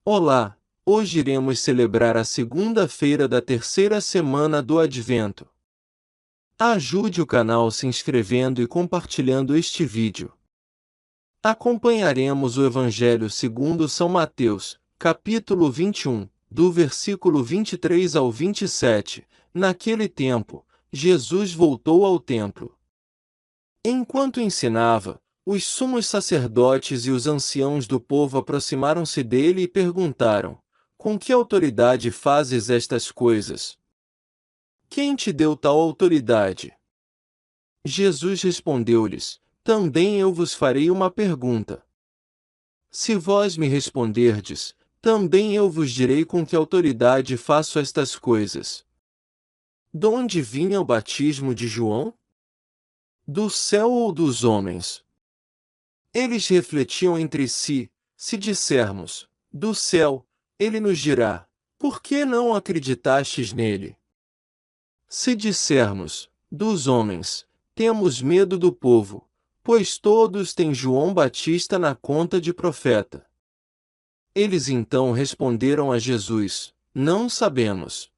Olá! Hoje iremos celebrar a segunda-feira da terceira semana do Advento. Ajude o canal se inscrevendo e compartilhando este vídeo. Acompanharemos o Evangelho segundo São Mateus, capítulo 21, do versículo 23 ao 27. Naquele tempo, Jesus voltou ao templo. Enquanto ensinava, os sumos sacerdotes e os anciãos do povo aproximaram-se dele e perguntaram: Com que autoridade fazes estas coisas? Quem te deu tal autoridade? Jesus respondeu-lhes: Também eu vos farei uma pergunta. Se vós me responderdes, também eu vos direi com que autoridade faço estas coisas. Donde vinha o batismo de João? Do céu ou dos homens? Eles refletiam entre si: se dissermos, do céu, ele nos dirá: por que não acreditastes nele? Se dissermos, dos homens, temos medo do povo, pois todos têm João Batista na conta de profeta. Eles então responderam a Jesus: Não sabemos.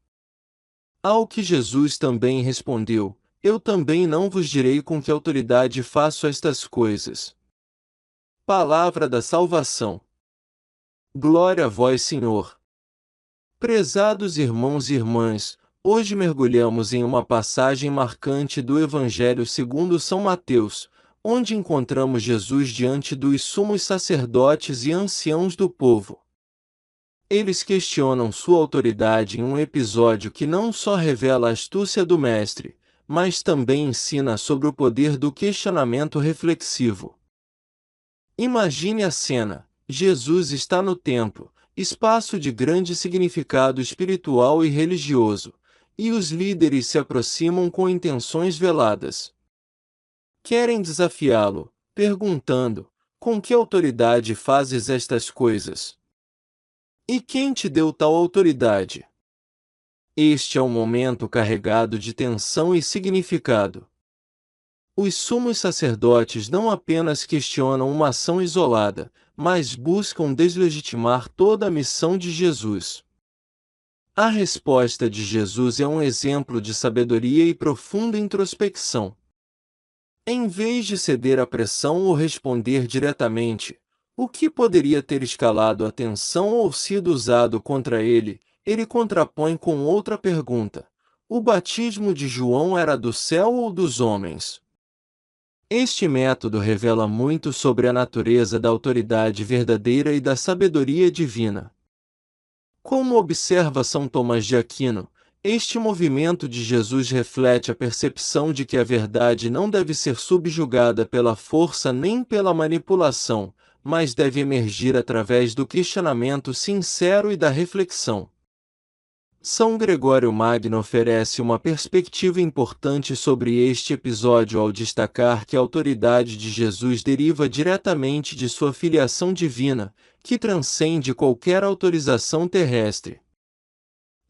Ao que Jesus também respondeu: Eu também não vos direi com que autoridade faço estas coisas. Palavra da salvação. Glória a vós, Senhor. Prezados irmãos e irmãs, hoje mergulhamos em uma passagem marcante do Evangelho segundo São Mateus, onde encontramos Jesus diante dos sumos sacerdotes e anciãos do povo. Eles questionam sua autoridade em um episódio que não só revela a astúcia do Mestre, mas também ensina sobre o poder do questionamento reflexivo. Imagine a cena: Jesus está no templo, espaço de grande significado espiritual e religioso, e os líderes se aproximam com intenções veladas. Querem desafiá-lo, perguntando: Com que autoridade fazes estas coisas? E quem te deu tal autoridade? Este é um momento carregado de tensão e significado. Os sumos sacerdotes não apenas questionam uma ação isolada, mas buscam deslegitimar toda a missão de Jesus. A resposta de Jesus é um exemplo de sabedoria e profunda introspecção. Em vez de ceder à pressão ou responder diretamente, o que poderia ter escalado a tensão ou sido usado contra ele, ele contrapõe com outra pergunta: o batismo de João era do céu ou dos homens? Este método revela muito sobre a natureza da autoridade verdadeira e da sabedoria divina. Como observa São Tomás de Aquino, este movimento de Jesus reflete a percepção de que a verdade não deve ser subjugada pela força nem pela manipulação, mas deve emergir através do questionamento sincero e da reflexão. São Gregório Magno oferece uma perspectiva importante sobre este episódio ao destacar que a autoridade de Jesus deriva diretamente de sua filiação divina, que transcende qualquer autorização terrestre.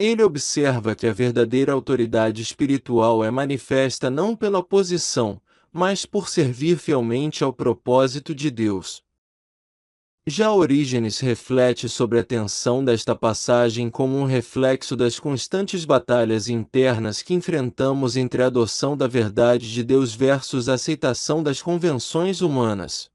Ele observa que a verdadeira autoridade espiritual é manifesta não pela posição, mas por servir fielmente ao propósito de Deus. Já Orígenes reflete sobre a tensão desta passagem como um reflexo das constantes batalhas internas que enfrentamos entre a adoção da verdade de Deus versus a aceitação das convenções humanas.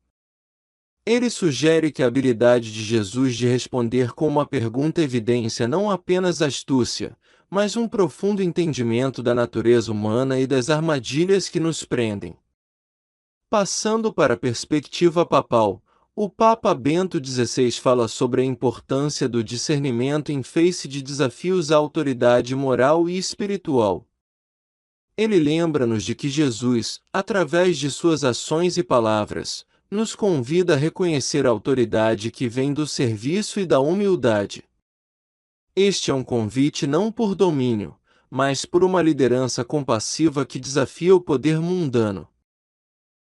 Ele sugere que a habilidade de Jesus de responder com uma pergunta evidencia não apenas astúcia, mas um profundo entendimento da natureza humana e das armadilhas que nos prendem. Passando para a perspectiva papal, o Papa Bento XVI fala sobre a importância do discernimento em face de desafios à autoridade moral e espiritual. Ele lembra-nos de que Jesus, através de suas ações e palavras, nos convida a reconhecer a autoridade que vem do serviço e da humildade. Este é um convite não por domínio, mas por uma liderança compassiva que desafia o poder mundano.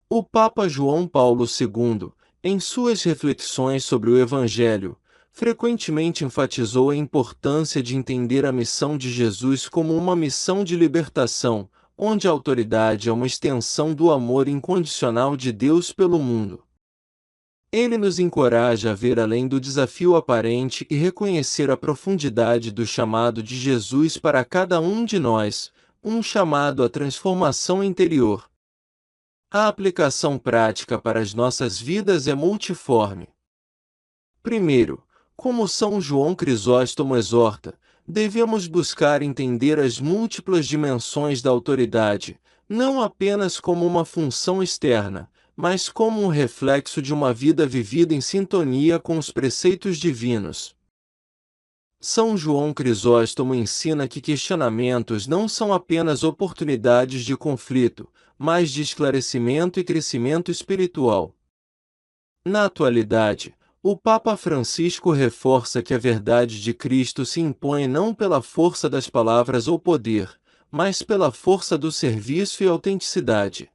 O Papa João Paulo II, em suas reflexões sobre o Evangelho, frequentemente enfatizou a importância de entender a missão de Jesus como uma missão de libertação, onde a autoridade é uma extensão do amor incondicional de Deus pelo mundo. Ele nos encoraja a ver além do desafio aparente e reconhecer a profundidade do chamado de Jesus para cada um de nós, um chamado à transformação interior. A aplicação prática para as nossas vidas é multiforme. Primeiro, como São João Crisóstomo exorta, devemos buscar entender as múltiplas dimensões da autoridade, não apenas como uma função externa, mas como um reflexo de uma vida vivida em sintonia com os preceitos divinos. São João Crisóstomo ensina que questionamentos não são apenas oportunidades de conflito, mas de esclarecimento e crescimento espiritual. Na atualidade, o Papa Francisco reforça que a verdade de Cristo se impõe não pela força das palavras ou poder, mas pela força do serviço e autenticidade.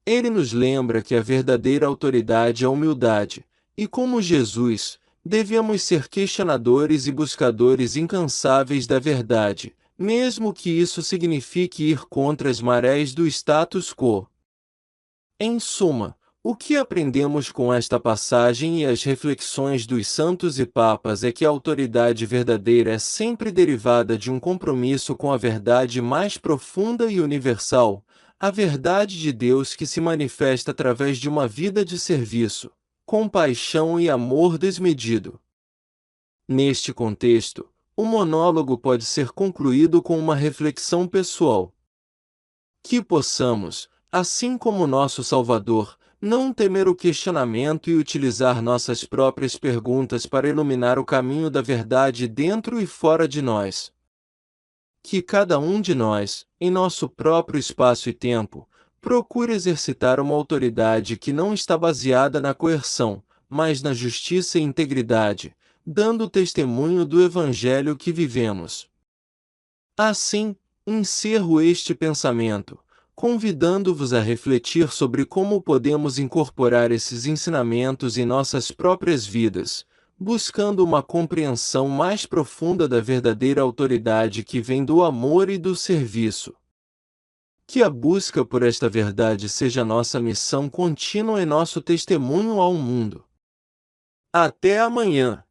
Ele nos lembra que a verdadeira autoridade é a humildade, e como Jesus, devemos ser questionadores e buscadores incansáveis da verdade, mesmo que isso signifique ir contra as marés do status quo. Em suma, o que aprendemos com esta passagem e as reflexões dos santos e papas é que a autoridade verdadeira é sempre derivada de um compromisso com a verdade mais profunda e universal, a verdade de Deus que se manifesta através de uma vida de serviço, compaixão e amor desmedido. Neste contexto, o monólogo pode ser concluído com uma reflexão pessoal. Que possamos, assim como nosso Salvador, não temer o questionamento e utilizar nossas próprias perguntas para iluminar o caminho da verdade dentro e fora de nós. Que cada um de nós, em nosso próprio espaço e tempo, procure exercitar uma autoridade que não está baseada na coerção, mas na justiça e integridade, dando testemunho do Evangelho que vivemos. Assim, encerro este pensamento, convidando-vos a refletir sobre como podemos incorporar esses ensinamentos em nossas próprias vidas, buscando uma compreensão mais profunda da verdadeira autoridade que vem do amor e do serviço. Que a busca por esta verdade seja nossa missão contínua e nosso testemunho ao mundo. Até amanhã!